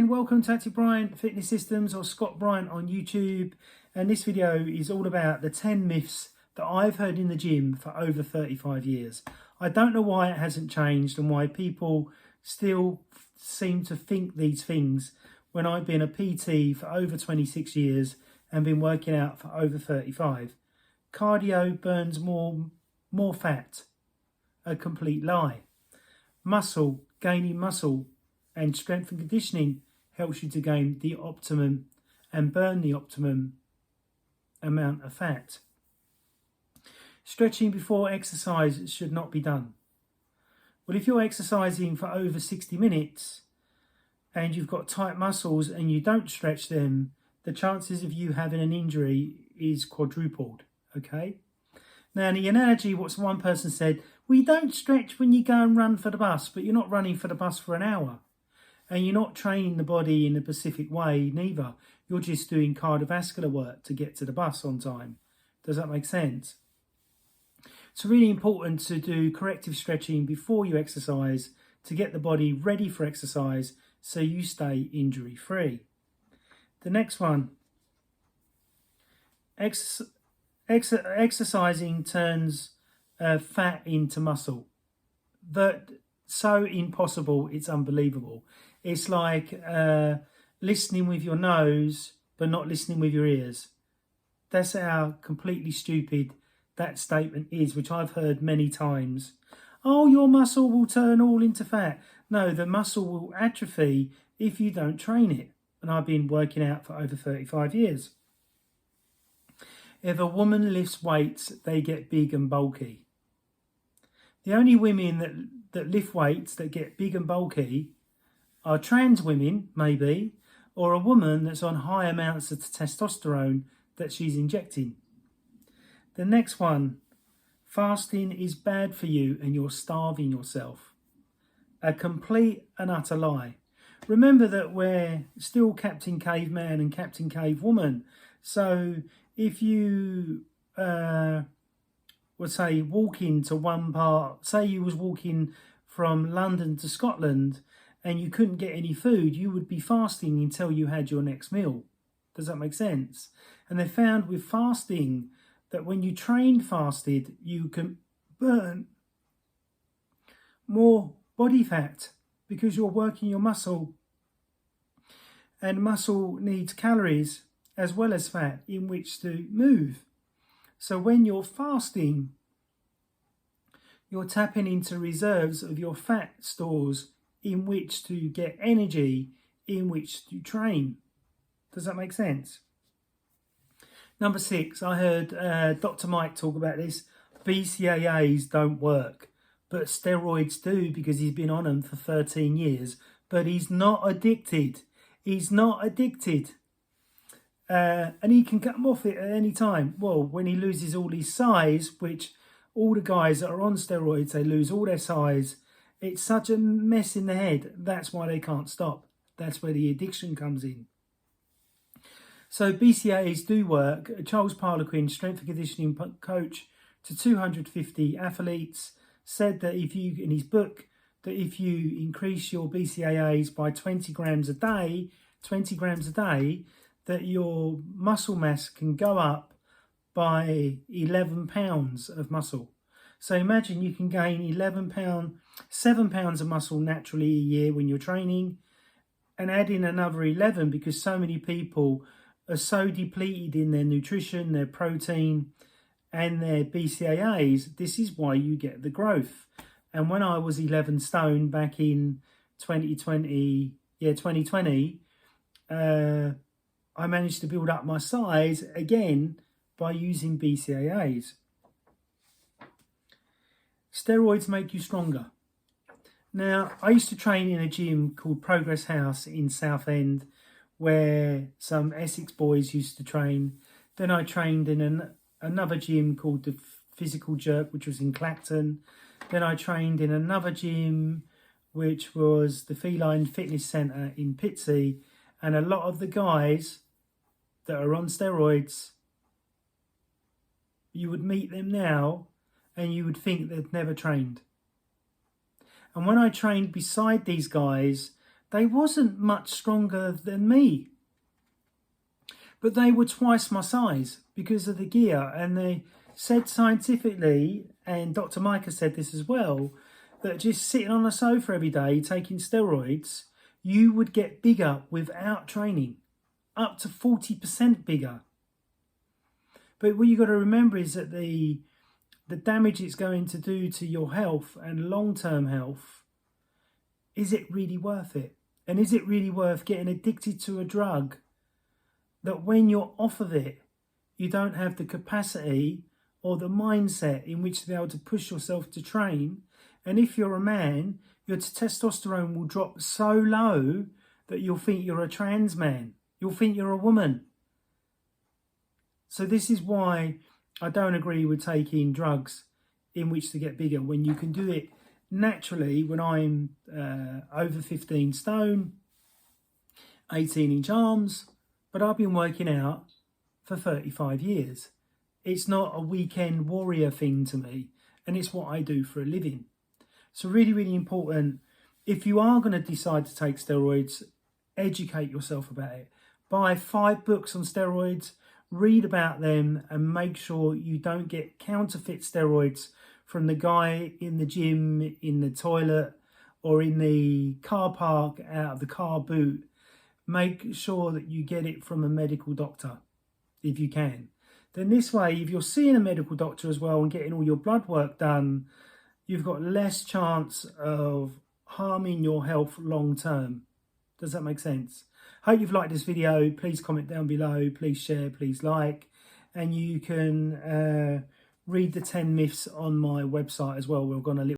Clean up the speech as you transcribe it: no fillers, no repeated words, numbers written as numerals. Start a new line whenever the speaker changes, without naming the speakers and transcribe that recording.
again, welcome to Bryant Fitness Systems, or Scott Bryant on YouTube. And this video is all about the 10 myths that I've heard in the gym for over 35 years. I don't know why it hasn't changed and why people still seem to think these things when I've been a PT for over 26 years and been working out for over 35. Cardio burns more fat. A complete lie. Gaining muscle and strength and conditioning helps you to gain the optimum and burn the optimum amount of fat. Stretching before exercise should not be done. Well, if you're exercising for over 60 minutes and you've got tight muscles and you don't stretch them, the chances of you having an injury is quadrupled, okay? Now, in the analogy, what one person said, we don't stretch when you go and run for the bus, but you're not running for the bus for an hour. And you're not training the body in a specific way, neither. You're just doing cardiovascular work to get to the bus on time. Does that make sense? It's really important to do corrective stretching before you exercise to get the body ready for exercise so you stay injury-free. The next one, exercising turns fat into muscle. So impossible, it's unbelievable. It's like listening with your nose but not listening with your ears. That's how completely stupid that statement is, which I've heard many times. Oh, your muscle will turn all into fat. No, the muscle will atrophy if you don't train it. And I've been working out for over 35 years. If a woman lifts weights, they get big and bulky. The only women that lift weights that get big and bulky are trans women, maybe, or a woman that's on high amounts of testosterone that she's injecting. The next one, fasting is bad for you and you're starving yourself. A complete and utter lie. Remember that we're still Captain Caveman and Captain Cavewoman. So if you would say walking to one part, say you was walking from London to Scotland and you couldn't get any food, you would be fasting until you had your next meal. Does that make sense? And they found with fasting that when you train fasted, you can burn more body fat because you're working your muscle. And muscle needs calories as well as fat in which to move. So when you're fasting, you're tapping into reserves of your fat stores in which to get energy, in which to train. Does that make sense? Number 6, I heard Dr. Mike talk about this. BCAAs don't work, but steroids do because he's been on them for 13 years. But he's not addicted. He's not addicted. And he can come off it at any time. Well, when he loses all his size, which all the guys that are on steroids, they lose all their size. It's such a mess in the head. That's why they can't stop. That's where the addiction comes in. So BCAAs do work. Charles Parlequin, strength and conditioning coach to 250 athletes, said that in his book, that if you increase your BCAAs by 20 grams a day, that your muscle mass can go up by 11 pounds of muscle. So imagine you can gain 7 pounds of muscle naturally a year when you're training, and add in another 11 because so many people are so depleted in their nutrition, their protein and their BCAAs. This is why you get the growth. And when I was 11 stone back in 2020, I managed to build up my size again by using BCAAs. Steroids make you stronger. Now, I used to train in a gym called Progress House in Southend, where some Essex boys used to train. Then I trained in another gym called the Physical Jerk, which was in Clacton. Then I trained in another gym, which was the Feline Fitness Centre in Pitsea. And a lot of the guys that are on steroids, you would meet them now and you would think they'd never trained. And when I trained beside these guys, they wasn't much stronger than me. But they were twice my size because of the gear. And they said scientifically, and Dr. Micah said this as well, that just sitting on a sofa every day taking steroids, you would get bigger without training, up to 40% bigger. But what you've got to remember is that the damage it's going to do to your health and long-term health, is it really worth it? And is it really worth getting addicted to a drug that when you're off of it, you don't have the capacity or the mindset in which to be able to push yourself to train? And if you're a man, your testosterone will drop so low that you'll think you're a trans man. You'll think you're a woman. So this is why I don't agree with taking drugs in which to get bigger when you can do it naturally. When I'm over 15 stone, 18-inch arms, but I've been working out for 35 years. It's not a weekend warrior thing to me, and it's what I do for a living. So really, really important, if you are going to decide to take steroids, educate yourself about it. Buy 5 books on steroids, read about them, and make sure you don't get counterfeit steroids from the guy in the gym, in the toilet, or in the car park out of the car boot. Make sure that you get it from a medical doctor, if you can. Then this way, if you're seeing a medical doctor as well and getting all your blood work done, you've got less chance of harming your health long term. Does that make sense? Hope you've liked this video. Please comment down below. Please share. Please like. And you can read the 10 myths on my website as well. We've gone a little